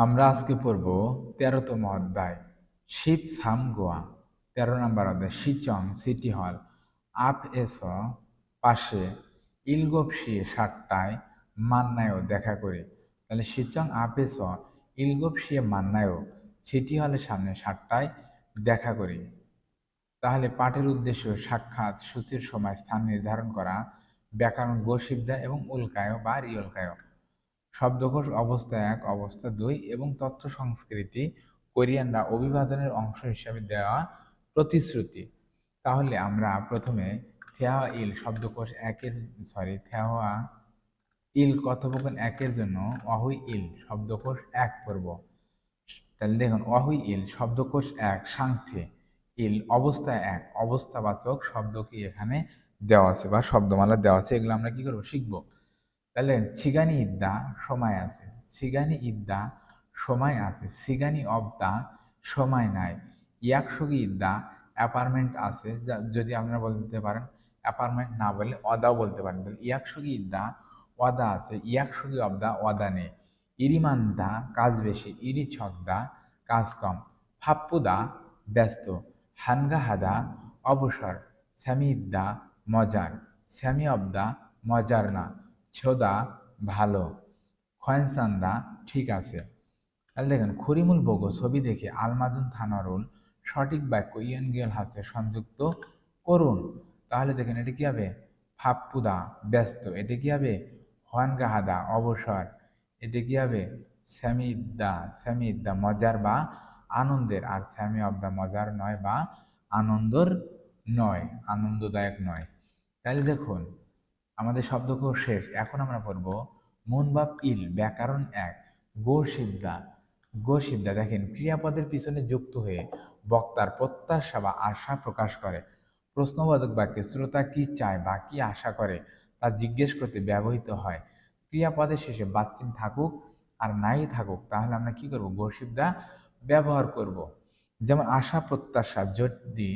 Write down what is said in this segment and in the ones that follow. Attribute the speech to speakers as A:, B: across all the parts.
A: আমরা আজকে পড়ব 13তম অধ্যায় শিপ সাম গোয়া। 13 নম্বর অধ্যায় শিচং সিটি হল আপ এস পাশে ইলগোপশিয়ে 7টায় মান্নায়ও দেখা করি। তাহলে শিচং আপ এস ইলগোপশিয়ে মান্নায়ও সিটি হলের সামনে 7টায় দেখা করি। তাহলে পাঠের উদ্দেশ্য সাক্ষাৎ, সূচির সময়, স্থান নির্ধারণ করা, ব্যাকরণ গোশিবদা এবং উল্কায় বা রিয়লকায়, শব্দকোষ অবস্থা 1, অবস্থা 2 এবং তথ্য সংস্কৃতি কোরিয়ানরা অভিবাদনের অংশ হিসাবে দেওয়া প্রতিশ্রুতি। তাহলে আমরা প্রথমে থেওয়া ইল শব্দকোষ থেওয়া ইল কথোপকথন 1-এর জন্য অহুই ইল শব্দকোষ 1 পড়ব। তাহলে দেখুন অহুই ইল শব্দকোষ 1 সাংথে ইল অবস্থা 1 অবস্থাবাচক শব্দ কি এখানে দেওয়া আছে বা শব্দমালা দেওয়া আছে, এগুলো আমরা কি করবো শিখবো। তাহলে সিগানি ইদ্দা সময় আছে, সিগানি ইদ্দা সময় আছে, সিগানি অবদা সময় নাই, ইয়াকসুগি ইদ্দা অ্যাপার্টমেন্ট আছে, যদি আপনারা বলতে পারেন অ্যাপার্টমেন্ট না বলে অদাও বলতে পারেন। তাহলে ইয়াকসুগি ইদ্দা ওয়াদা আছে, ইয়াকসুগি অবদা ওয়াদা নেই, ইরিমান্দা কাজ বেশি, ইরি ছকদা কাজ কম, ফাপ্পুদা ব্যস্ত, হানগা হাদা অবসর, স্যামি ইদ্দা মজার, স্যামি অবদা মজার না, ছোদা ভালো, খয়েনসান্দা ঠিক আছে। তাহলে দেখেন খরিমুল বগো ছবি দেখে আলমাদুন থানারুল সঠিক বাক্য ইয়নগিয়ল হাতে সংযুক্ত করুন। তাহলে দেখেন এটা কি হবে ফাপ্পুদা ব্যস্ত, এটা কি হবে হনগাহাদা অবসর, এটা কি হবে স্যামিদ্দা মজার বা আনন্দের, আর স্যামি অব দা মজার নয় বা আনন্দর নয়, আনন্দদায়ক নয়। তাহলে দেখুন আমাদের শব্দকোষ শেষ। এখন আমরা পড়ব মুনবাব ইল ব্যাকরণ 1 গো শিবদা দেখেন ক্রিয়াপদের পিছনে যুক্ত হয়ে বক্তার প্রত্যাশা বা আশা প্রকাশ করে। প্রশ্নবোধক বাক্যে শ্রোতা কি চায় বা কি আশা করে তা জিজ্ঞেস করতে ব্যবহৃত হয়। ক্রিয়াপদের শেষে বাচ্চিম থাকুক আর নাই থাকুক তাহলে আমরা কি করব গো-শিবদা ব্যবহার করব। যেমন আশা প্রত্যাশা, যদি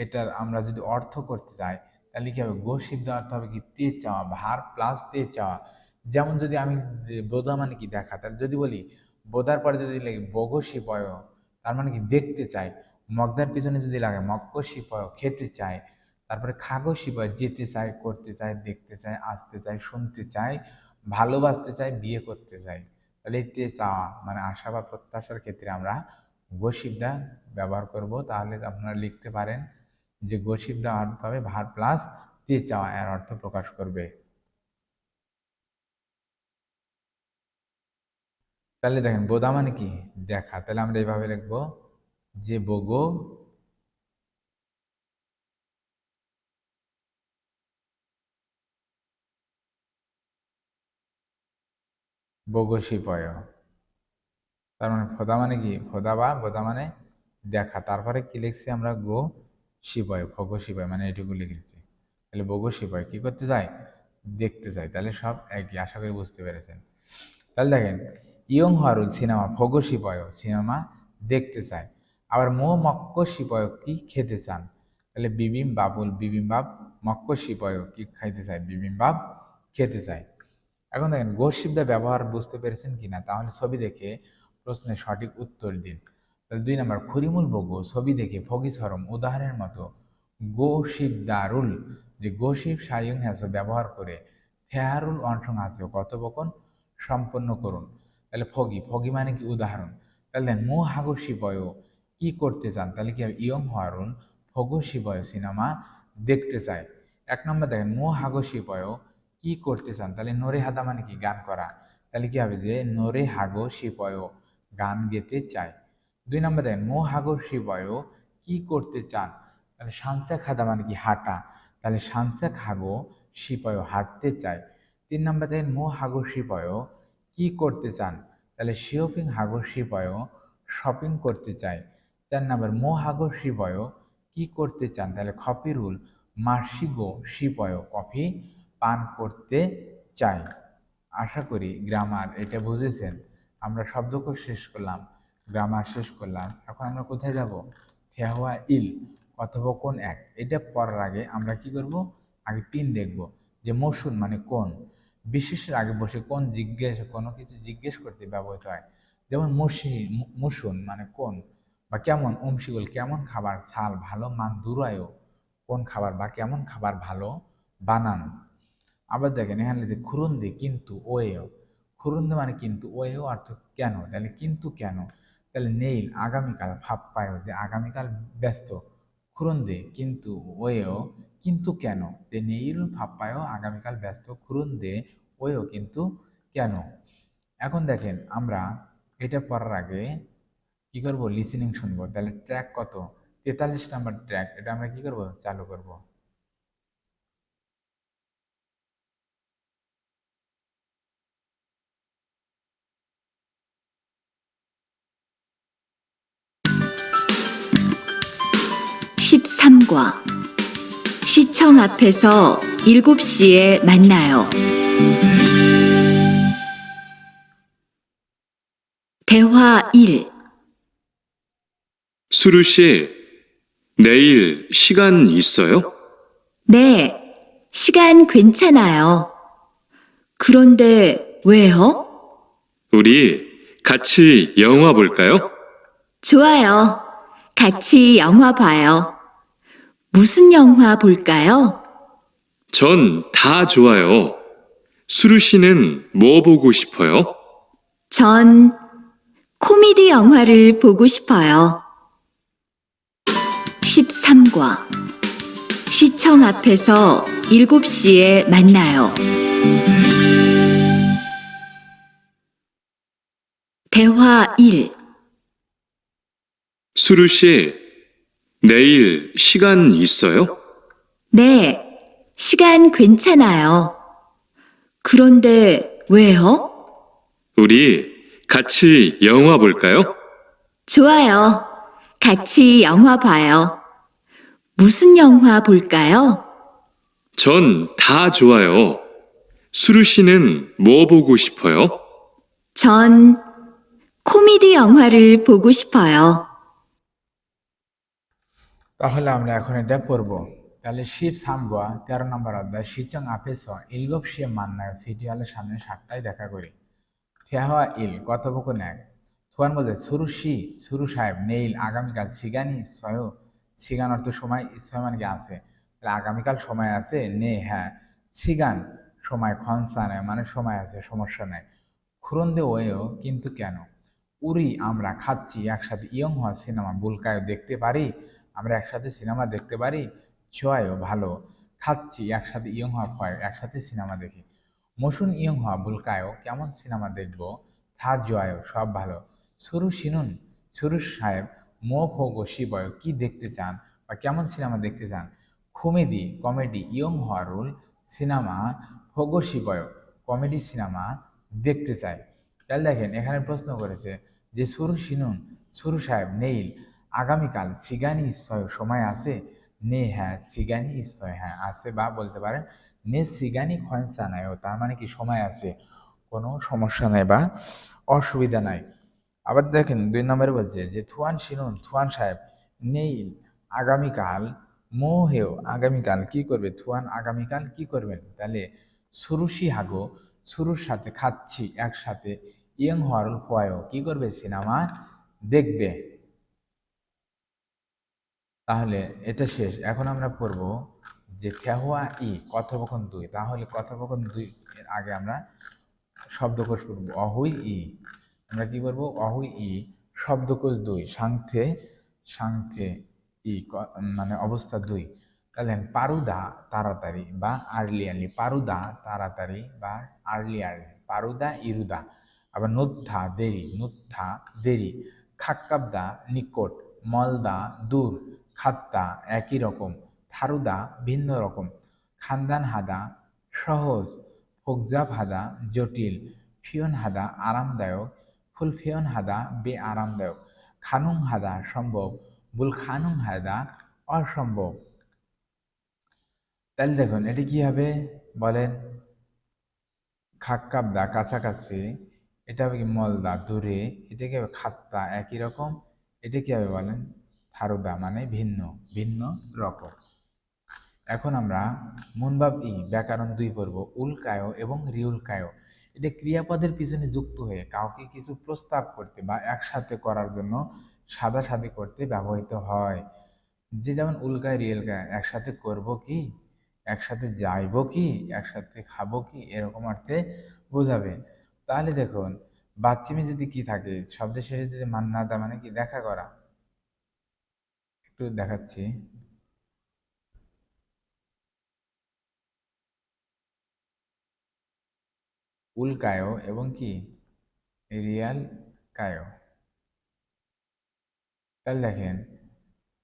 A: এটার আমরা যদি অর্থ করতে চাই তাহলে কি হবে গো-শিবদা অর্থ হবে কি তে চাওয়া, ভার প্লাস তে চাওয়া। যেমন যদি আমি বোধা মানে কি দেখা, তাহলে যদি বলি বোধার পরে যদি লাগে বগশিপয় তার মানে কি দেখতে চাই, মগদার পিছনে যদি লাগে মক্কশিপয় খেতে চায়, তারপরে খাগশিপয় যেতে চায়, করতে চায়, দেখতে চায়, আসতে চায়, শুনতে চায়, ভালোবাসতে চায়, বিয়ে করতে চায়। তাহলে এই তে চাওয়া মানে আশা বা প্রত্যাশার ক্ষেত্রে আমরা গসিবদা ব্যবহার করব। তাহলে আপনারা লিখতে পারেন যে গসিবদা অর্থ হবে ভার প্লাস তে চাওয়া, এর অর্থ প্রকাশ করবে। তাহলে দেখেন বোধা মানে কি দেখা, তাহলে আমরা এইভাবে লিখবো যে বগশিপয়। তার মানে ফোদা মানে কি ফোদা বা বোধা মানে দেখা, তারপরে কি লিখছি আমরা গো শিবয় ভগ শিবয় মানে এটুকু লিখেছি। তাহলে বগো শিবয় কি করতে চাই দেখতে চাই, তাহলে সব একই, আশা করি বুঝতে পেরেছেন। তাহলে দেখেন ইয়ং হারুল সিনেমা ভগ শিবয় সিনেমা দেখতে চায়। আবার মো মক্ক শিবয় কি খেতে চান, তাহলে বিবিম বাবুল বিবিম্বাব মক্ক শিবয় কি খাইতে চায় বিবিম্বাব খেতে চায়। এখন দেখেন গসিবদা ব্যবহার বুঝতে পেরেছেন কিনা, তাহলে ছবি দেখে প্রশ্নের সঠিক উত্তর দিন। তাহলে 2 নম্বর খরিমুল বগো ছবি দেখে ফগিছরম উদাহরণের মতো গোশিবদারুল যে গোশিব সায়ং হ্যাস ব্যবহার করে ফেহারুল অনসং আছে কথোপকথন সম্পন্ন করুন। তাহলে ফগি ফগি মানে কি উদাহরণ। তাহলে দেখেন মো হাগো শিবয় কি করতে চান, তাহলে কি হবে ইয়ং হারুন ফগো শিবয় সিনেমা দেখতে চায়। 1 নম্বর দেখেন মো হাগো শিবয় কি করতে চান, তাহলে নোরে হাদা মানে কি গান করা, তাহলে কি হবে যে নোরে হাগো শিপয় গান গেতে চায়। 2 নম্বর দেখেন মো হাগো শিপয় কি করতে চান, তাহলে সানসা খাদা মানে কি হাঁটা, তাহলে সানসা খাগো শিপয় হাঁটতে চায়। 3 নম্বর দেখেন মো হাগো শিপয় কি করতে চান, তাহলে শিওপিং হাগো শিপয় শপিং করতে চায়। 4 নম্বর মো হাগো শিপয় কি করতে চান, তাহলে খপিরুল মার্শিগো শিপয় কফি পান করতে চাই। আশা করি গ্রামার এটা বুঝেছেন। আমরা শব্দকোষ শেষ করলাম, গ্রামার শেষ করলাম, এখন আমরা কোথায় যাব থেহওয়া ইল কথোপকথন 1 এটা পড়ার আগে আমরা কি করব আগে পিন দেখব যে মসুন মানে কোন, বিশেষের আগে বসে কোন জিজ্ঞেস কোনো কিছু জিজ্ঞেস করতে ব্যবহৃত হয়। যেমন মুসুন মানে কোন, বা কেমন, অংশীগুল কেমন খাবার, ছাল ভালো মান, দুরায় কোন খাবার বা কেমন খাবার ভালো বানান। আবার দেখেন এখানে যে খুরুন্দি কিন্তু ওয়েও, খুরুন্দি মানে কিন্তু ওয়েও অর্থ কেন, তাহলে কিন্তু কেন, তাহলে নেইল আগামীকাল, ফাপ্পায় যে আগামীকাল ব্যস্ত, খুরুন্দে কিন্তু ওয়েও কিন্তু কেন, যে নেইল ফাপ্পায়ও আগামীকাল ব্যস্ত, খুরুন্দে ওয়েও কিন্তু কেন। এখন দেখেন আমরা এটা পড়ার আগে কি করব, লিসেনিং শুনবো। তাহলে ট্র্যাক কত, 43 নম্বর ট্র্যাক, এটা আমরা কি করব, চালু করব।
B: 13과 시청 앞에서 7시에 만나요. 대화 1.
C: 수루 씨, 내일 시간 있어요?
B: 네, 시간 괜찮아요. 그런데 왜요?
C: 우리 같이 영화 볼까요?
B: 좋아요. 같이 영화 봐요. 무슨 영화 볼까요?
C: 전 다 좋아요. 수루 씨는 뭐 보고 싶어요?
B: 전 코미디 영화를 보고 싶어요. 13과 시청 앞에서 7시에 만나요. 대화 1.
C: 수루 씨, 내일 시간 있어요?
B: 네, 시간 괜찮아요. 그런데 왜요?
C: 우리 같이 영화 볼까요?
B: 좋아요. 같이 영화 봐요. 무슨 영화 볼까요?
C: 전 다 좋아요. 수루 씨는 뭐 보고 싶어요?
B: 전 코미디 영화를 보고 싶어요.
A: তাহলে আমরা এখন এটা পড়ব। তাহলে শিব সামগোয়া 13 নম্বর অধ্যায় সিচং আফেস ইলগপ শিয়ে মান্নায় সিটি হলের সামনে 7টায় দেখা করি। থেহা ইল কথোপকথন 1। থুয়ান বলছে সুরু সাহেব নেইল আগামীকাল সিগানি ইচ্ছয়, সিগান অর্থ সময়, ইচ্ছয় মানে কি আছে, তাহলে আগামীকাল সময় আছে, নে হ্যাঁ, সিগান সময়, খনসা নেয় মানে সময় আছে, সমস্যা নেই, খুরন্দে ওয়েও কিন্তু কেন, উরি আমরা খাচ্ছি একসাথে, ইয়ং হওয়া সিনেমা বুলকায় দেখতে পারি, আমরা একসাথে সিনেমা দেখতে পারি, চয়েও ভালো, খাচ্ছি একসাথে, ইয়ং হওয়া ভয় একসাথে সিনেমা দেখি, মসুন ইয়ং হওয়া বুলকায়ও কেমন সিনেমা দেখবো, থা জয় সব ভালো, সুরু শিনুন সুরু সাহেব, মো ভোগ শিবয় কি দেখতে চান বা কেমন সিনেমা দেখতে চান, কমেডি ইয়ং হওয়া রুল, সিনেমা ভোগ শিবয় কমেডি সিনেমা দেখতে চাই। তাহলে দেখেন এখানে প্রশ্ন করেছে যে সুরু সাহেব নেইল আগামীকাল সিগানি ইচ্ছয় সময় আছে, নে হ্যাঁ সিগানি ইচ্ছয় হ্যাঁ আছে, বা বলতে পারেন নে সিগানি খয়সা নাই, তার মানে কি সময় আছে, কোনো সমস্যা নাই বা অসুবিধা নাই। আবার দেখেন 2 নম্বরে বলছে যে থুয়ান সাহেব নেইল আগামীকাল, হেও আগামীকাল কি করবে, থুয়ান আগামীকাল কি করবেন, তাহলে সুরুশি হাগো সুরুর সাথে খাচ্ছি একসাথে, ইয়ং হরল পয়ও কি করবে, সিনেমা দেখবে। তাহলে এটা শেষ। এখন আমরা পড়ব যে থেহুয়া ই কথোপকথন 2। তাহলে কথোপকথন 2 এর আগে আমরা শব্দকোষ পড়ব। অহুই ই, আমরা কি করব, অহুই ই শব্দকোষ 2 সাংথে, সাংথে ই মানে অবস্থা 2। তাহলে পারুদা তাড়াতাড়ি বা আর্লি আর্লি, পারুদা তাড়াতাড়ি বা আর্লি আর্লি, পারুদা ইরুদা। আবার নুদ্ধা দেরি, নুদ্ধা দেরি, খাক্কাবদা নিকট, মলদা দূর, খাত্তা একই রকম, থারুদা ভিন্ন রকম, খানদান হাদা সহজ, ফোকজাব হাদা জটিল, ফিয়ন হাদা আরামদায়ক, ফুলফিয়ন হাদা বে আরামদায়ক, খানুং হাদা সম্ভব, বুল খানুং হাদা অসম্ভব। তাহলে দেখুন এটি কি হবে বলেন, খাক্কাবদা কাছাকাছি, এটা হবে কি মলদা দূরে, এটা কি হবে খাত্তা একই রকম, এটা কি হবে বলেন থারুদা মানে ভিন্ন, ভিন্ন রকম। এখন আমরা মুনবাব ই ব্যাকরণ 2 পড়ব, উল্কায় এবং রিউলকায়। এটা ক্রিয়াপদের পিছনে যুক্ত হয়ে কাউকে কিছু প্রস্তাব করতে বা একসাথে করার জন্য সাদাসাদি করতে ব্যবহৃত হয়। যে যেমন উল্কায় রিয়েলকায় একসাথে করব কি, একসাথে যাইব কি, একসাথে খাবো কি, এরকম অর্থে বোঝাবে। তাহলে দেখুন বাচ্চিমে যদি কি থাকে, শব্দের শেষে যদি মান্নাদা মানে কি দেখা করা, একটু দেখাচ্ছি। উল্কায় এবং কি রিয়াল কায়। তাহলে দেখেন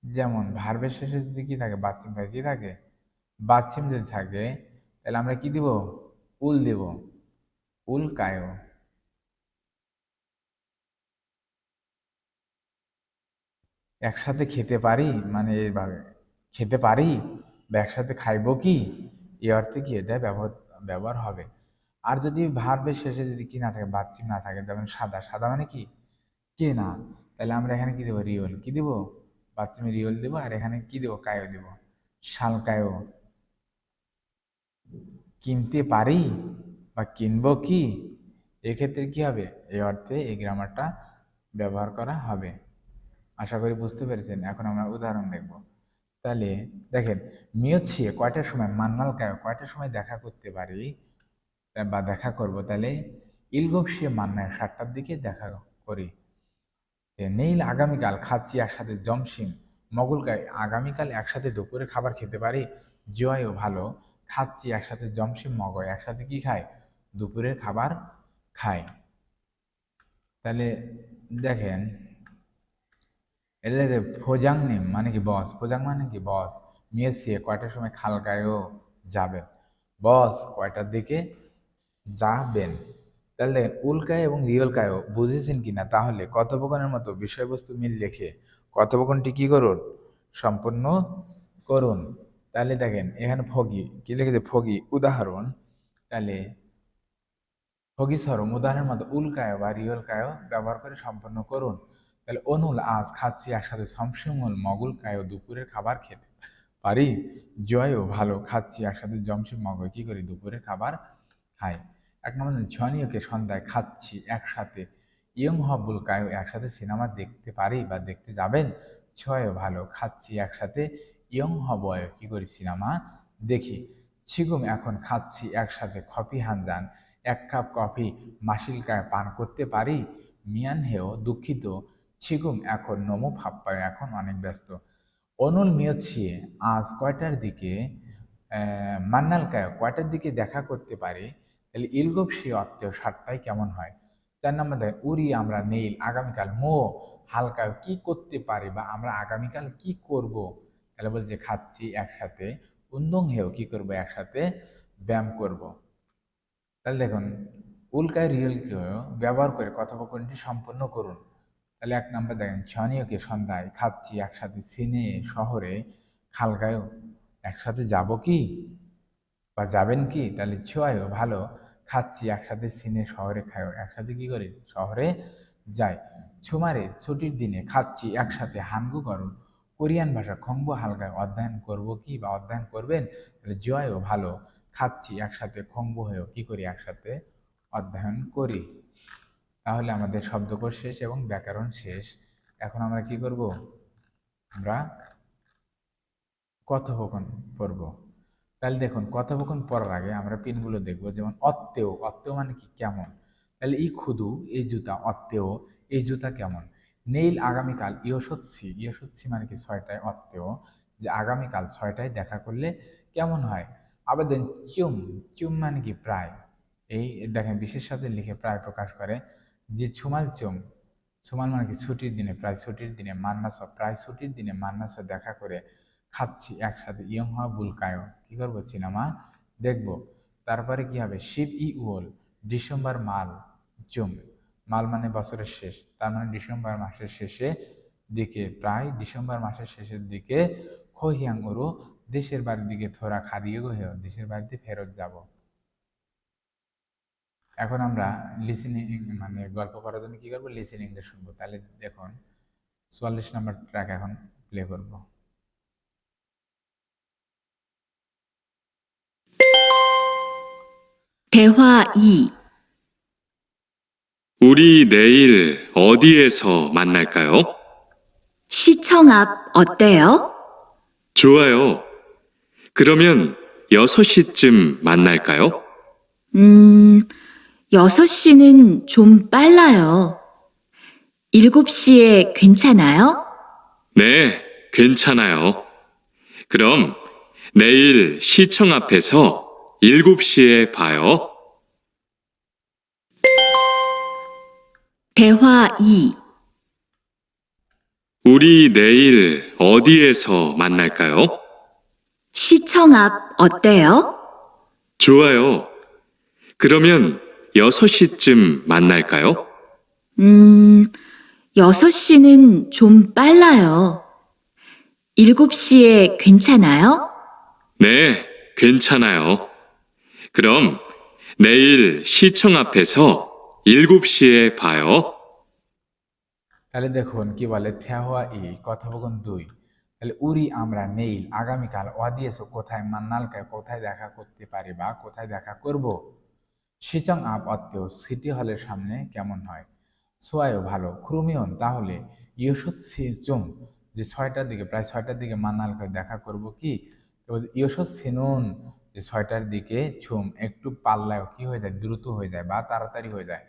A: যেমন ভার্বের শেষে যদি কি থাকে, বাচ্চিম থাকে, কি থাকে, বাচ্চিম যদি থাকে তাহলে আমরা কি দিব, উল দেব, উল্কায়। একসাথে খেতে পারি মানে এইভাবে খেতে পারি বা একসাথে খাইবো কি, এই অর্থে কি এটা ব্যবহার ব্যবহার হবে। আর যদি ভার্বের শেষে যদি কি না থাকে, বাচ্চিম না থাকে, যেমন সাদা, সাদা মানে কি কে না, তাহলে আমরা এখানে কি দেবো, রিওল কি দিব, বাচ্চিমে রিওল দেবো, আর এখানে কি দেবো, কায়ো দেব, শালকায়ও। কিনতে পারি বা কিনবো কি, এক্ষেত্রে কি হবে, এই অর্থে এই গ্রামারটা ব্যবহার করা হবে। আশা করি বুঝতে পেরেছেন। এখন আমরা উদাহরণ দেখব। তাহলে দেখেন মিয়ছিয়ে কয়টার সময়, মান্নাল কায় কয়টার সময় দেখা করতে পারি বা দেখা করব, তাহলে ইলগপসিয়ে মান্নায় 7টার দিকে দেখা করি। নেইল আগামীকাল খাচ্ছি একসাথে জমসিম, মগলকায় আগামীকাল একসাথে দুপুরে খাবার খেতে পারি, জয়ও ভালো খাচ্ছি একসাথে জমসিম মগয় একসাথে কি খায়, দুপুরের খাবার খায়। তাহলে দেখেন এটা যে ফোজাং নেম মানে কি বস, ফোজাং মানে কি বস, মিয়েসিয়ে কয়টার সময় খালগায়ও যাবেন, বস কয়টার দিকে যাবেন। তাহলে দেখেন উল্কায় এবং রিয়লকায়ও বুঝেছেন কিনা, তাহলে কথোপকথনের মতো বিষয়বস্তু মিল রেখে কথোপকথনটি কি করুন, সম্পূর্ণ করুন। তাহলে দেখেন এখানে ফগি কি লিখেছে, ফগি উদাহরণ, তাহলে ফগিসরম উদাহরণের মতো উল্কায় বা রিয়লকায় ব্যবহার করে সম্পন্ন করুন। তাহলে অনুল আজ খাচ্ছি একসাথে সমসিমুল মগুল কায়ও দুপুরের খাবার খেতে পারি, জয়ও ভালো খাচ্ছি একসাথে জমসিম মগজ কি করি দুপুরের খাবার খাই। এক নম্বর ঝনিওকে সন্ধ্যায় খাচ্ছি একসাথে ইয়ং হবুল কায়ও একসাথে সিনেমা দেখতে পারি বা দেখতে যাবেন, ছয়ও ভালো খাচ্ছি একসাথে ইয়ং হবয় কি করি সিনেমা দেখি। ছিগুম এখন খাচ্ছি একসাথে কফি হানজান, 1 কাপ কফি মাসিলকায় পান করতে পারি, মিয়ান হেও দুঃখিত ছিগুম এখন নমো ফাপ্পায় এখন অনেক ব্যস্ত। অনুল মিয়ছিয়ে আজ কয়টার দিকে মান্নালকায় কয়টার দিকে দেখা করতে পারি, তাহলে ইলগপ সে অর্থেও 7টায় কেমন হয়। 4 নম্বর দেখেন উড়ি আমরা নেইল আগামীকাল মো হালকা কি করতে পারি বা আমরা আগামীকাল কি করব, তাহলে বলছে খাচ্ছি একসাথে উন্দং হেও কি করব একসাথে ব্যায়াম করব। তাহলে দেখুন উল্কায় রিয়েলকেও ব্যবহার করে কথোপকথনটি সম্পন্ন করুন। তাহলে 1 নম্বর দেখেন ছনিয়কে সন্ধ্যায় খাচ্ছি একসাথে সিনে শহরে খালগায়ও একসাথে যাব কি বা যাবেন কি, তাহলে ছোয়ায়ও ভালো খাচ্ছি একসাথে সিনে শহরে খায়ও একসাথে কি করি শহরে যাই। ছুমারে ছুটির দিনে খাচ্ছি একসাথে হানগু করুন, কোরিয়ান ভাষা খংবো হালকায় অধ্যয়ন করব কি বা অধ্যয়ন করবেন, তাহলে জয়ও ভালো খাচ্ছি একসাথে খংবো হয়েও কি করি একসাথে অধ্যয়ন করি। তাহলে আমাদের শব্দকোষ শেষ এবং ব্যাকরণ শেষ। এখন আমরা কি করব, আমরা কথোপকথন পড়ব। তাহলে দেখুন কথোপকথন পড়ার আগে আমরা পিনগুলো দেখব, যেমন অত্তেও, অত্তেও মানে কি কেমন, তাহলে ই খুদু এই জুতা, অত্তেও এই জুতা কেমন। নেইল আগামীকাল ইয়সচ্ছি, ইয়সচ্ছি মানে কি 6টায়, অত্তেও যে আগামীকাল 6টায় দেখা করলে কেমন হয়। আবার দেন চুম, চুম মানে কি প্রায়, এই দেখেন বিশেষ সাথে লিখে প্রায় প্রকাশ করে, যে ছুমাল চুম, ছুমাল মানে কি ছুটির দিনে, প্রায় ছুটির দিনে, মান্নাস প্রায় ছুটির দিনে মান্নাস দেখা করে খাচ্ছি একসাথে ইয়ং হওয়া বুলকায়ও কি করবো সিনেমা দেখবো। তারপরে কি হবে শিব ই উল ডিসেম্বর মাল জুম, মাল মানে বছরের শেষ, তার মানে ডিসেম্বর মাসের শেষে দিকে, প্রায় ডিসেম্বর মাসের শেষের দিকে খহিয়াং উরু দেশের বাড়ির দিকে থোড়া খাদিয়ে গেও দেশের বাড়িতে ফেরত যাব। এখন আমরা লিসেনিং মানে গল্প করার জন্য কি করবো, লিসেনিংটা শুনবো। তাহলে দেখুন 44 নম্বর ট্র্যাক এখন প্লে করবো।
B: 대화 2.
C: 우리 내일 어디에서 만날까요?
B: 시청 앞 어때요?
C: 좋아요. 그러면 6시쯤 만날까요?
B: 6시는 좀 빨라요. 7시에 괜찮아요?
C: 네, 괜찮아요. 그럼 내일 시청 앞에서 7시에 봐요.
B: 대화 2.
C: 우리 내일 어디에서 만날까요?
B: 시청 앞 어때요?
C: 좋아요. 그러면 6시쯤 만날까요?
B: 6시는 좀 빨라요. 7시에 괜찮아요?
C: 네, 괜찮아요. 그럼 내일 시청 앞에서 7시에 봐요.
A: তাহলে দেখুন কি বলে থেহওয়া ই কথোপকথন 2 তাহলে উরি আমরা নেইল আগামীকাল ওয়াদিয়েছো কোথায় মান্নালকায় কোথায় দেখা করতে পারি বা কোথায় দেখা করব সিচং আপ অত্তেও সিটি হলের সামনে কেমন হয় সোয়ায়ও ভালো ক্রুমিয়ন তাহলে ইয়োশো সিজুং যে 6টার দিকে প্রায় 6টার দিকে মান্নালকায় দেখা করব কি ইয়োশো সিনুন যে 6টার দিকে ঝুম একটু পাল্লায়ও কি হয়ে যায় দ্রুত হয়ে যায় বা তাড়াতাড়ি হয়ে যায়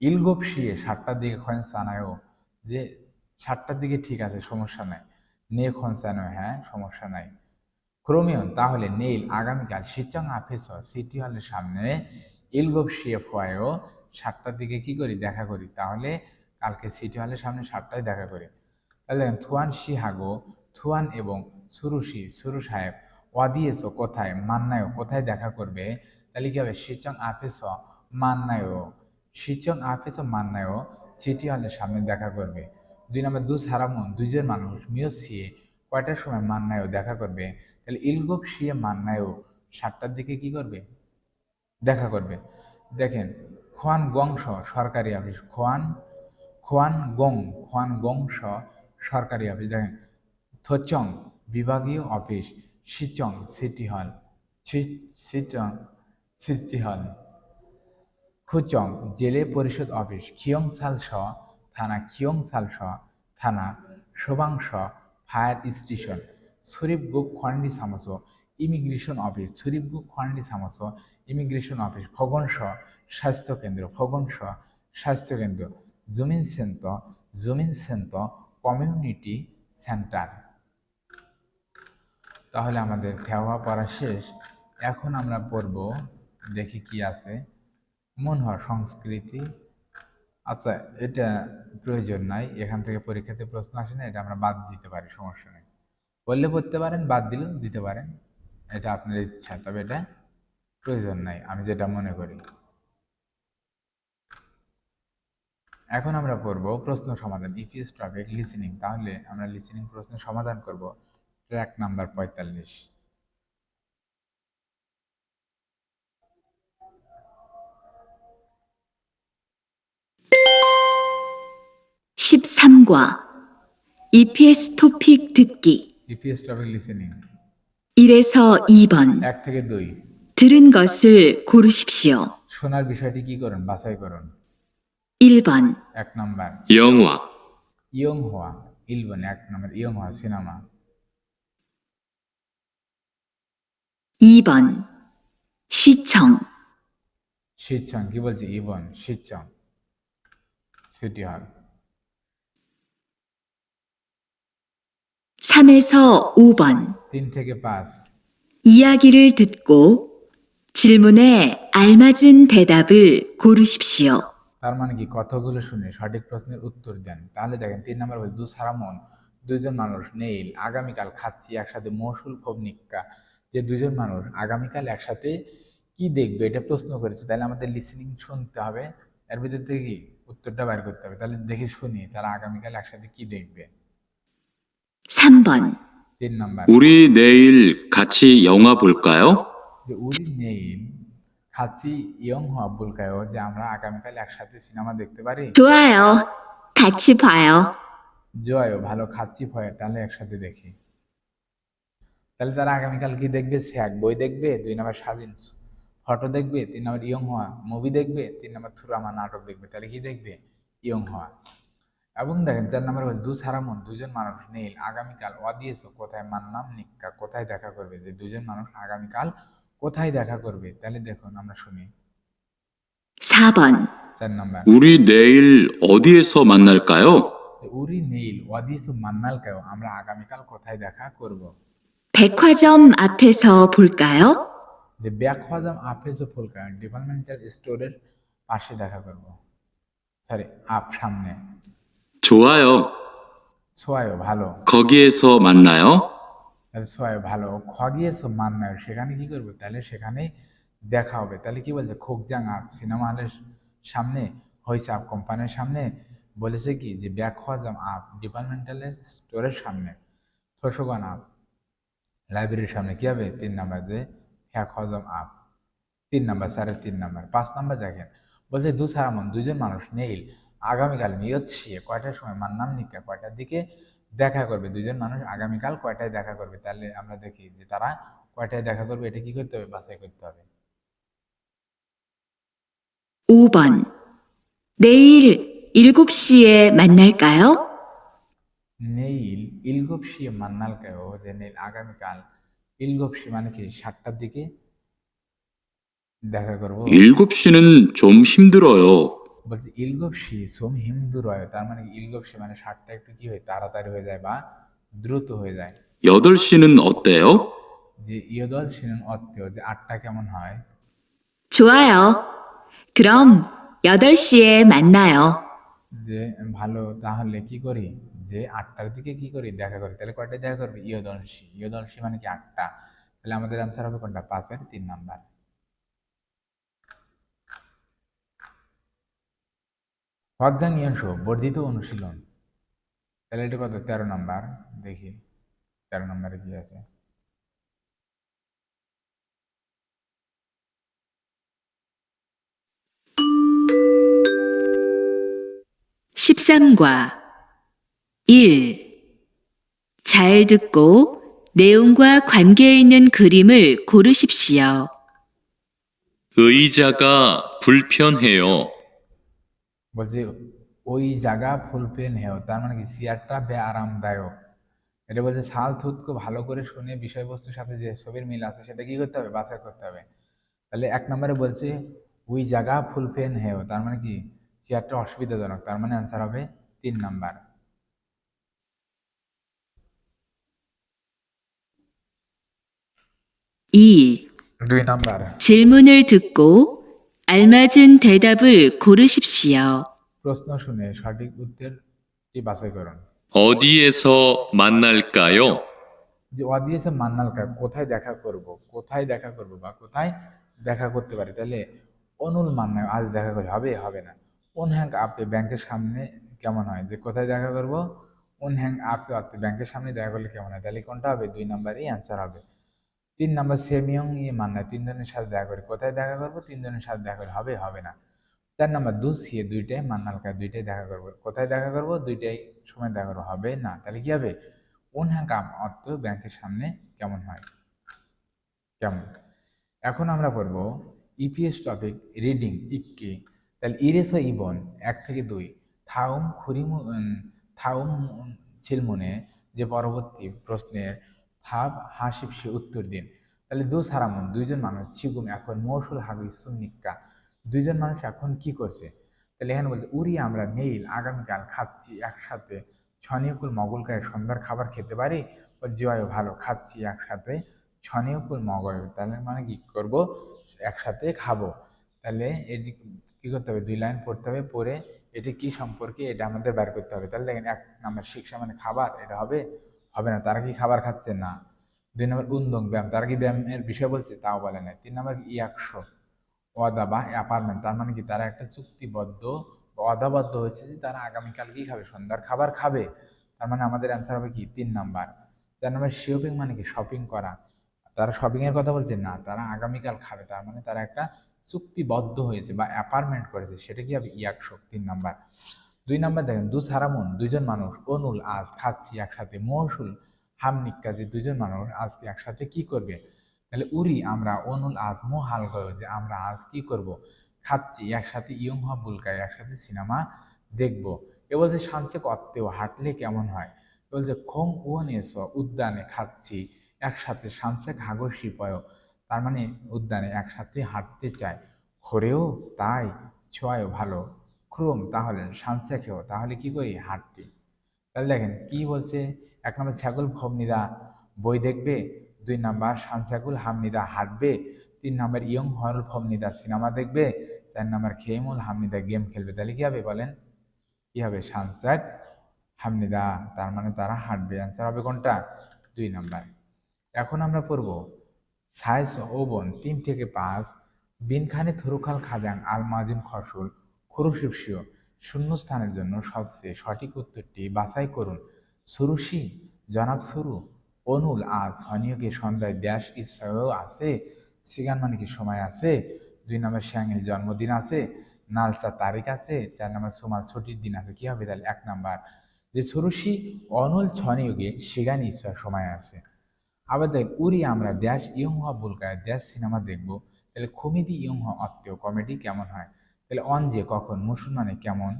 A: ইলগোপশিয়ে 7টার দিকে খয়েন্সানায়ও যে 7টার দিকে ঠিক আছে সমস্যা নাই নে খনসানো হ্যাঁ সমস্যা নাই ক্রোমিয়ন তাহলে নেইল আগামীকাল সিচং আফেস সিটি হলের সামনে ইলগোপ শিয়েফওয়ায়ও 7টার দিকে কি করি দেখা করি তাহলে কালকে সিটি হলের সামনে 7টায় দেখা করি তাহলে দেখেন থুয়ান শিহাগো থুয়ান এবং সুরু সাহেব ওয়াদিয়েছো কোথায় মান্নায়ও কোথায় দেখা করবে তাহলে কি হবে সিচং আফেস মান্নায়ও সিচং আফেস মান্নায়ও সিটি হলের সামনে দেখা করবে 2 নম্বর সারামন দুইজন মানুষ মিওসিয়ে কয়টার সময় মান্নায়ও দেখা করবে তাহলে ইলগোপ শিয়ে মান্নায়ও 7টার দিকে কি করবে দেখা করবে দেখেন খোয়ান গংশ সরকারি অফিস খোয়ান গংশ সরকারি অফিস দেখেন থচং বিভাগীয় অফিস সিচং সিটি হল সিচং সিটি হল খুচং জেলে পরিষদ অফিস খিয়ংসালস থানা খিয়ংসালস থানা সোবাংশ ফায়ার স্টেশন সুরিপগুক খন্ডি সামস ইমিগ্রেশন অফিস সুরিপগুক খন্ডি সামস ইমিগ্রেশন অফিস ফগনস স্বাস্থ্যকেন্দ্র ফগনস স্বাস্থ্যকেন্দ্র জুমিন সেন্ত কমিউনিটি সেন্টার তাহলে আমাদের থেওয়া পড়া শেষ এখন আমরা পড়ব দেখি কি আছে মনহর সংস্কৃতি আচ্ছা এটা প্রয়োজন নাই এখান থেকে পরীক্ষাতে প্রশ্ন আসে না এটা আমরা বাদ দিতে পারি সমস্যা নেই বললে পড়তে পারেন বাদ দিলেও দিতে পারেন এটা আপনার ইচ্ছা তবে এটা প্রয়োজন নাই আমি যেটা মনে করি এখন আমরা পড়ব প্রশ্ন সমাধান ইপিএস টপিক লিসেনিং তাহলে আমরা লিসেনিং প্রশ্ন সমাধান করব track number 45
B: 13과 EPS 토픽 듣기
A: EPS topic listening
B: 1에서 2번
A: 1 থেকে 2
B: 들은 것을 고르십시오.
A: শোনার বিষয়টি কি করুন বাছাই করুন
B: 1번
A: 1 নাম্বার
C: 영화,
A: ইয়ংহোয়া 1번 1 নাম্বার ইয়ংহোয়া সিনেমা
B: 2번 시청
A: 시청 কি বলছি 2번 시청 সিটি হল
B: 3에서 5번
A: 3 থেকে 5
B: 이야기를 듣고 질문에 알맞은 대답을 고르십시오.
A: তার মানে কি কথাগুলো শুনে সঠিক প্রশ্নের উত্তর দেন তাহলে দেখেন 3 নাম্বার বল সারামন দুইজন মানুষ নেইল আগামীকাল খাচ্ছি একসাথে মৌসুল ফবনিক্কা যে দুইজন মানুষ আগামীকাল একসাথে কি দেখবে এটা প্রশ্ন করেছে তাহলে আমাদের লিসেনিং শুনতে হবে এর ভিতর থেকে কি উত্তরটা বের করতে হবে তাহলে দেখে শুনি তারা আগামীকাল একসাথে কি দেখবে
B: 3번
A: 3 নাম্বার
C: 우리 내일 같이 영화 볼까요?
A: যে উরি নেইল খাচ্ছি ইয়ং হওয়া বলকায় যে আমরা আগামীকাল একসাথে সিনেমা দেখতে পারি
B: 좋아요. 같이 봐요.
A: জয় ভালো খাচ্ছি ভয় তাহলে একসাথে দেখি তাহলে তারা আগামীকাল কি দেখবে এক বই দেখবে 2 নাম্বার ফটো দেখবে, 3 নম্বর ইয়ং হওয়া, মুভি দেখবে, 3 নম্বর থুরামা নাটক দেখবে, তাহলে কি দেখবে? ইয়ং হওয়া। এবং দেখেন 4 নম্বর বলে দু সারামন, দুজন মানুষ নীল আগামীকাল দিয়েছো কোথায় মান্নাম নিক্কা, কোথায় দেখা করবে, যে দুজন মানুষ আগামীকাল কোথায় দেখা করবে, তাহলে দেখুন আমরা শুনি।
B: 4번,
A: 4 নম্বর,
C: 우리 내일 어디에서 만날까요?
A: উরি নীল দিয়েছো মান্নাল কেউ, আমরা আগামীকাল কোথায় দেখা করব।
B: 백화점 앞에서 볼까요?
A: যে ব্যাকওয়াজাম আফেজো ফুলকা, ডিপার্টমেন্টাল স্টোরের পাশে দেখা করব, সরি আপ সামনে।
C: 좋아요.
A: সোয়ায়ও ভালো,
C: 거기에서 만나요.
A: তাহলে সোয়ায়ও ভালো, খগিয়েছো মান্নায় সেখানে কি করবো, তাহলে সেখানে দেখা হবে। তাহলে কি বলছে, খোকজাং আপ সিনেমা হলের সামনে, হয়েছে আপ কোম্পানির সামনে, বলেছে কি যে ব্যাকওয়াজাম আপ ডিপার্টমেন্টাল স্টোরের সামনে, ছোটগণ আপ লাইব্রেরির সামনে কি হবে, 3 নম্বর যে ব্যাকওয়াজাম আপ। 3 নম্বর, স্যারের 3 নম্বর। 5 নম্বর দেখেন, বলছে দু সারামন, দুজন মানুষ নেইল আগামীকাল মিয়ৎসিয়ে কয়টার সময় মান্নাম নিকা কয়টার দিকে দেখা করবে, দুজন মানুষ আগামীকাল কয়টায় দেখা করবে, তাহলে আমরা দেখি যে তারা কয়টায় দেখা করবে, এটা কি করতে হবে, বাছাই করতে হবে।
B: 5번, 내일 7시에 만날까요?
A: নেইল ইলগপসিয়ে মান্নাল কেও, যে নেইল আগামীকাল ইলগপসি মানে কি 7টার দিকে দেখা করব।
C: 7시는 좀 힘들어요.
A: বলছে ইলগপসি সোম হিন্দু রয়, তার মানে ইলগপসি মানে 7টা একটু কি হয়, তাড়াতাড়ি হয়ে যায় বা দ্রুত হয়ে যায়।
C: 8시는 어때요?
A: যে ইয়দল সিনন অত্তেও, যে 8টা কেমন হয়,
B: 좋아요. 그럼 8시에 만나요.
A: যে ভালো, তাহলে কি করি, যে 8টার দিকে কি করি, দেখা করি। তাহলে কয়টায় দেখা করবে, ইয়দলসি, ইয়দলসি মানে কি 8টা, তাহলে আমাদের আনসার হবে কোনটা, 5-এর 3 নম্বর। হদ্দাং ইয়াংশ বর্ধিত অনুশীলন, তাহলে এটা কত, 13 নম্বর। দেখি 13 নম্বরে কি আছে।
B: 13과 1. 잘 듣고 내용과 관계 있는 그림을 고르십시오.
C: 의자가 불편해요.
A: বলছে ওই জায়গা ফুলপেন হেও, তার মানে কি চেয়ারটা বে আরামদায়ক। এটা বলছে সাল থুতকো ভালো করে শুনে বিষয়বস্তুর সাথে যে ছবির মিল আছে সেটা কি করতে হবে, বাছাই করতে হবে। তাহলে 1 নম্বরে বলছে ওই জায়গা ফুলপেন হেও, তার মানে কি চেয়ারটা অসুবিধাজনক, তার মানে অ্যান্সার হবে 3 নম্বর।
B: 2.
A: 2 নম্বর,
B: 질문을 듣고 알맞은 대답을 고르십시오.
A: প্রশ্ন শুনে সঠিক উত্তরটি বাছাই করুন।
C: 어디에서 만날까요?
A: যে দিয়েছে মান্নালকা, কোথায় দেখা করব, কোথায় দেখা করব বা কোথায় দেখা করতে পারে, তাহলে অনুল মান্নায় আজ দেখা করি, হবে হবে না। কোন হ্যাং আপে ব্যাংকের সামনে কেমন হয়, যে কোথায় দেখা করব, কোন হ্যাং আপে আপনি ব্যাংকের সামনে দেখা করলে কেমন হয়, তাহলে কোনটা হবে, 2 নম্বরই অ্যান্সার হবে। 3 নম্বর সেমিয়ং মান্নায়, তিনজনের সাথে দেখা করি, কোথায় দেখা করব, তিনজনের সাথে দেখা করি, হবে হবে না। 4 নম্বর দুসিয়ে, দুইটাই মান্নালকা, দুইটাই দেখা করবো, কোথায় দেখা করবো, দুইটাই সময় দেখা করবো, হবে না। তাহলে কি হবে, কোন হ্যাঁ কাম অর্থ ব্যাংকের সামনে কেমন হয়, কেমন। এখন আমরা পড়বো ইপিএস টপিক রিডিং ইক্কি, তাহলে ইরেস ইবন 1 থেকে 2, থাউম খুরিমু থাউম ছিলমুনে, যে পরবর্তী প্রশ্নের থাব হাসিপসি উত্তর দিন। তাহলে দু সারামন, দুইজন মানুষ ছিগুম এখন মৌসুল হাবি সুন্নিকা, দুইজন মানুষ এখন কি করছে, তাহলে এখানে বলছে উড়ি আমরা নেইল আগামীকাল খাচ্ছি একসাথে ছনিয়কুল মগলকায় সন্ধ্যার খাবার খেতে পারি, জয় ভালো, খাচ্ছি একসাথে ছনিয়কুল মগল, তাহলে মানে কি করব, একসাথে খাবো। তাহলে এটি কি করতে হবে, 2 লাইন পড়তে হবে, পড়ে এটি কি সম্পর্কে এটা আমাদের বের করতে হবে। তাহলে দেখেন 1 নম্বর শিক্ষা মানে খাবার, এটা হবে হবে না, তারা কি খাবার খাচ্ছে না। 2 নম্বর উন্দং ব্যায়াম, তারা কি ব্যায়ামের বিষয় বলছে, তাও বলে না। 3 নম্বর ইয়াকশো ওয়াদা বা অ্যাপার্টমেন্ট, তার মানে কি তারা একটা চুক্তিবদ্ধ বা অদাবদ্ধ হয়েছে যে তারা আগামীকাল কি খাবে, সন্ধ্যার খাবার খাবে, তার মানে আমাদের অ্যান্সার হবে কি 3 নম্বর। 4 নম্বর শপিং মানে কি শপিং করা, তারা শপিং এর কথা বলছে না, তারা আগামীকাল খাবে, তার মানে তারা একটা চুক্তিবদ্ধ হয়েছে বা অ্যাপার্টমেন্ট করেছে, সেটা কি হবে ইয়াকশো, 3 নম্বর। 2 নম্বর দেখেন দু সারামন, দুইজন মানুষ অনুল আজ খাচ্ছি একসাথে মৌসুল হামনিক, কাজে দুইজন মানুষ আজকে একসাথে কি করবে, তাহলে উরি আমরা অনুল আজ মো হাল গয় যে আমরা আজ কি করব, খাচ্ছি একসাথে ইয়ং হ বুলকায় একসাথে সিনেমা দেখব। এ বলছে সাঞ্চে কত্তেও হাঁটলে কেমন হয়, বলছে খং ওন এসো উদ্যানে খাচ্ছি একসাথে সাঞ্চে ঘাগর শিপয়, তার মানে উদ্যানে একসাথে হাঁটতে চায়, খোরেও তাই ছোঁয়াও ভালো, ক্রোম তাহলে সাঞ্চে খেও তাহলে কি করি হাঁটতে। তাহলে দেখেন কি বলছে, এক নম্বর ছাগল ভবনিদা বই দেখবে, দুই নাম্বার সানসাকুল হামনিদা হাঁটবে, তিন নাম্বার ইয়ং হরল ভবনিদা সিনেমা দেখবে, চার নাম্বার খেমুল হামনিদা গেম খেলবে। তাহলে কি হবে বলেন, কি হবে সানসাক হামনিদা, তার মানে তারা হাঁটবে, অ্যান্সার হবে কোনটা, দুই নাম্বার। এখন আমরা পড়ব সাইজ ও বন 3 থেকে 5, বিনখানে থুরুখাল খাজাং আলমাজিন খসুল খুরুশিপসিও, শূন্য স্থানের জন্য সবচেয়ে সঠিক উত্তরটি বাছাই করুন। সুরুশি জনাব সুরু, অনুল আজ সনিয়কে সন্ধ্যায় ড্যাশ ইচ্ছাও আছে, সিগান মানে কি সময় আছে, দুই নম্বর শ্যাঙের জন্মদিন আছে, নালচা তারিখ আছে, চার নম্বর সুমাল ছুটির দিন আছে। কি হবে তাহলে এক নাম্বার, যে সুরুশি অনুল ছনিয়োগে সিগান ইচ্ছা সময় আছে। আবার দেখ উড়ি আমরা দেশ ইয়ং হওয়া বুলকায় দেশ সিনেমা দেখবো, তাহলে কমেডি ইয়ং হওয়া আত্মীয় কমেডি কেমন হয়, তাহলে অন যে কখন, মুসুন মানে কেমন,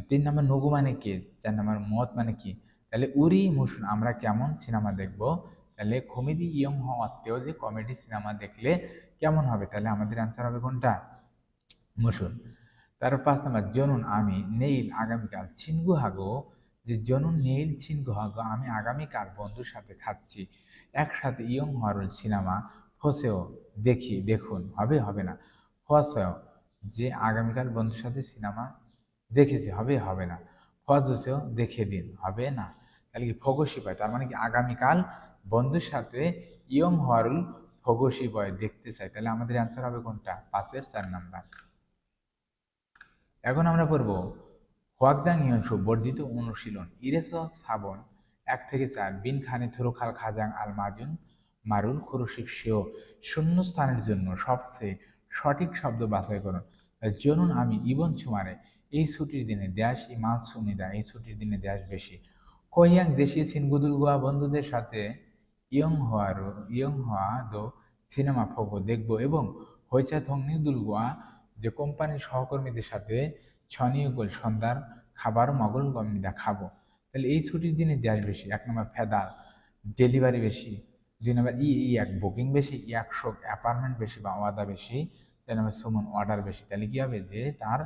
A: তিন নম্বর নগু মানে কে, চার নম্বর মত মানে কি, তাহলে উড়ি মুসুন আমরা কেমন সিনেমা দেখবো, তাহলে কমেডি ইয়ং হওয়া আত্মীয় যে কমেডি সিনেমা দেখলে কেমন হবে, তাহলে আমাদের অ্যান্সার হবে কোনটা, মুসুন। তারপর 5 নম্বর জনুন আমি নেইল আগামীকাল ছিনগু হাগো, যে জনুন নেইল ছিনগু হাগো আমি আগামীকাল বন্ধুর সাথে খাচ্ছি একসাথে ইয়ং হরল সিনেমা ফসেও দেখি দেখুন, হবে হবে না, ফসেও যে আগামীকাল বন্ধুর সাথে সিনেমা দেখেছি, হবে হবে না, ফজেও দেখে দিন, হবে না, তাহলে কি ফগসি পায়, তার মানে কি আগামীকাল বন্ধুর সাথে ইয়ং হরল ফগসি বয় দেখতে চাই, তাহলে আমাদের অ্যান্সার হবে কোনটা, 5-4 নাম্বার। এখন আমরা পড়ব হোয়াকজাং ইয়ংশু বর্ধিত অনুশীলন ইরেস সাবন 1 থেকে 4, বিন খানে থুরুখাল খাজাং আল মাজুন মারুল খুরুশিফ সেও, শূন্য স্থানের জন্য সবচেয়ে সঠিক শব্দ বাছাই করুন। জনুন আমি ইবন ছুমারে এই ছুটির দিনে দেশ ইমান সুনিদা এই ছুটির দিনে দেশ বেশি, কোহিয়াং দেশীয় ছিনগুদুল গোয়া বন্ধুদের সাথে ইয়ং হওয়া দো সিনেমা ফোগো দেখবো, এবং হইচা থংনি দুলগোয়া যে কোম্পানির সহকর্মীদের সাথে ছনিয়গোল সন্ধ্যার খাবার মগল গমনিদা খাবো। তাহলে এই ছুটির দিনে দেশ বেশি, এক নম্বর ফেদার ডেলিভারি বেশি, দুই নম্বর এক বুকিং বেশি, একশো অ্যাপার্টমেন্ট বেশি বা ওয়াদা বেশি, তিন নম্বর সুমন অর্ডার বেশি। তাহলে কি হবে যে তার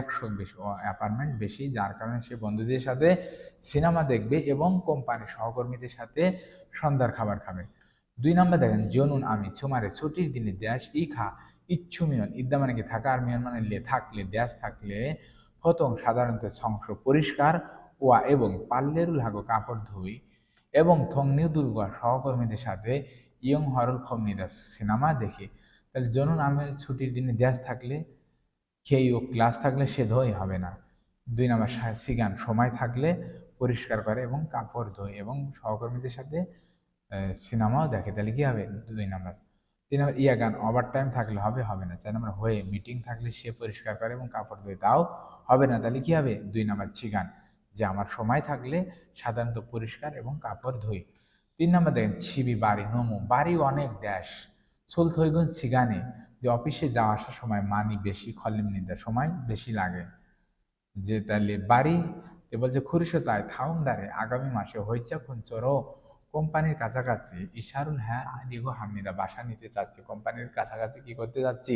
A: একশো বেশি অ্যাপার্টমেন্ট বেশি, যার কারণে সে বন্ধুদের সাথে সিনেমা দেখবে এবং কোম্পানির সহকর্মীদের সাথে সন্ধ্যার খাবার খাবে। দুই নম্বর দেখেন জনুন আমি ছুমারে ছুটির দিনে দেশ খা ইচ্ছু মিয়ন, ইদ্যা মানে কি থাকা, আর মিয়ন মানে লে থাকলে, দেশ থাকলে ফতং সাধারণত সংস পরিষ্কার ওয়া এবং পাল্লেরুল হাগো কাপড় ধুই, এবং থংনিউ দুর্গা সহকর্মীদের সাথে ইয়ং হরল ফমনিদাস সিনেমা দেখে। তাহলে জনুন আমের ছুটির দিনে দেশ থাকলে খেয়ে ও ক্লাস থাকলে সে ধোয়, হবে না। দুই নম্বর সিগান সময় থাকলে পরিষ্কার করে এবং কাপড় ধোয় এবং সহকর্মীদের সাথে সিনেমাও দেখে, তাহলে কি হবে দুই নম্বর। তিন নম্বর গান ওভার টাইম থাকলে হবে, হবে না। 4 নম্বর হয়ে মিটিং থাকলে সে পরিষ্কার করে এবং কাপড় ধোয়, তাও হবে না, তাহলে কি হবে দুই নম্বর ছিগান, যে আমার সময় থাকলে সাধারণত পরিষ্কার এবং কাপড় ধুই। 3 নম্বর দেখেন ছিবি বাড়ি নমু বাড়ি অনেক দেশ সুলথইগুন সিগানে, যে অফিসে যাওয়া আসার সময় মানি বেশি খলিমনিদের সময় বেশি লাগে, যে তাহলে বাড়ি বলছে খুরিশো তাই থাউমদারে আগামী মাসে হইচা খুনচরো কোম্পানির কাছাকাছি ইশারুল হ্যাঁ আরিগো হামিদা বাসা নিতে চাচ্ছি, কোম্পানির কাছাকাছি কি করতে যাচ্ছি,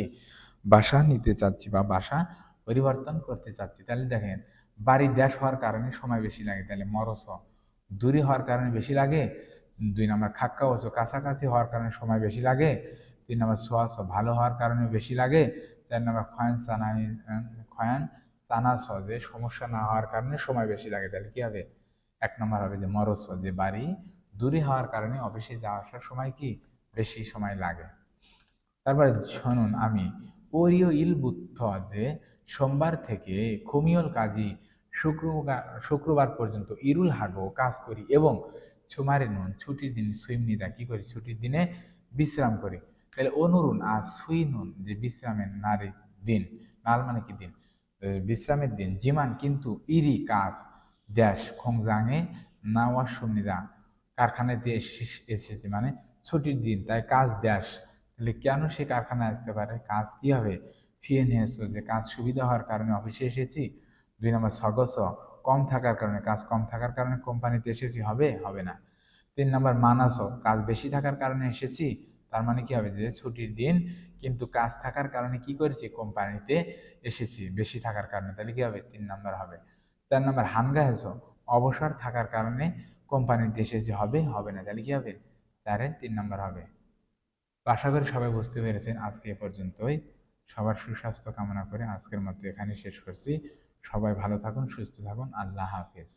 A: বাসা নিতে চাচ্ছি বা বাসা পরিবর্তন করতে চাচ্ছি। তাহলে দেখেন বাড়ি দেশ হওয়ার কারণে সময় বেশি লাগে, তাহলে মরস দূরে হওয়ার কারণে বেশি লাগে, দুই নম্বর খাক্কা ওসো কাছাকাছি হওয়ার কারণে সময় বেশি লাগে, তিন নম্বর সোয়াস ভালো হওয়ার কারণে বেশি লাগে, চার নম্বর খয়ান চানা যে সমস্যা না হওয়ার কারণে সময় বেশি লাগে, তাহলে কি হবে এক নম্বর হবে যে মরস, যে বাড়ি দূরে হওয়ার কারণে অফিসে যাওয়া আসার সময় কি বেশি সময় লাগে। তারপরে শুনুন আমি ওরিও ইল বুদ্ধ, যে সোমবার থেকে খুমিয়ল কাজী শুক্রবার পর্যন্ত ইরুল হাগো কাজ করি, এবং ছুমারে নুন ছুটির দিন সুইমনিদা কি করি ছুটির দিনে বিশ্রাম করি। তাহলে অনুরুন আর সুই নুন যে বিশ্রামের নারী দিন, নাল মানে কি দিন, বিশ্রামের দিন, জিমান কিন্তু ইরি কাজ দেশ খংজাঙে নাওয়া সুমনিদা কারখানায় দিয়ে এসেছে, মানে ছুটির দিন, তাই কাজ দেশ। তাহলে কেন সে কারখানায় আসতে পারে? কাজ কি হবে? ফিয়েন হেসো, যে কাজ সুবিধা হওয়ার কারণে অফিসে এসেছি। 2 নম্বর সগস, কম থাকার কারণে, কাজ কম থাকার কারণে কোম্পানিতে এসেছি, হবে হবে না। 3 নম্বর মানাসো, কাজ বেশি থাকার কারণে এসেছি, তার মানে কি হবে? যে ছুটির দিন কিন্তু কাজ থাকার কারণে কি করেছি? কোম্পানিতে এসেছি বেশি থাকার কারণে, তাহলে কি হবে? 3 নম্বর হবে। 4 নম্বর হানগা হেসো, অবসর থাকার কারণে কোম্পানিতে এসেছি, হবে হবে না, তাহলে কি হবে? 4-এর 3 নম্বর হবে। তো আশা করি সবাই বুঝতে পেরেছেন। আজকে এ পর্যন্তই। সবার সুস্বাস্থ্য কামনা করে আজকের মতো এখানেই শেষ করছি। সবাই ভালো থাকুন, সুস্থ থাকুন। আল্লাহ হাফেজ।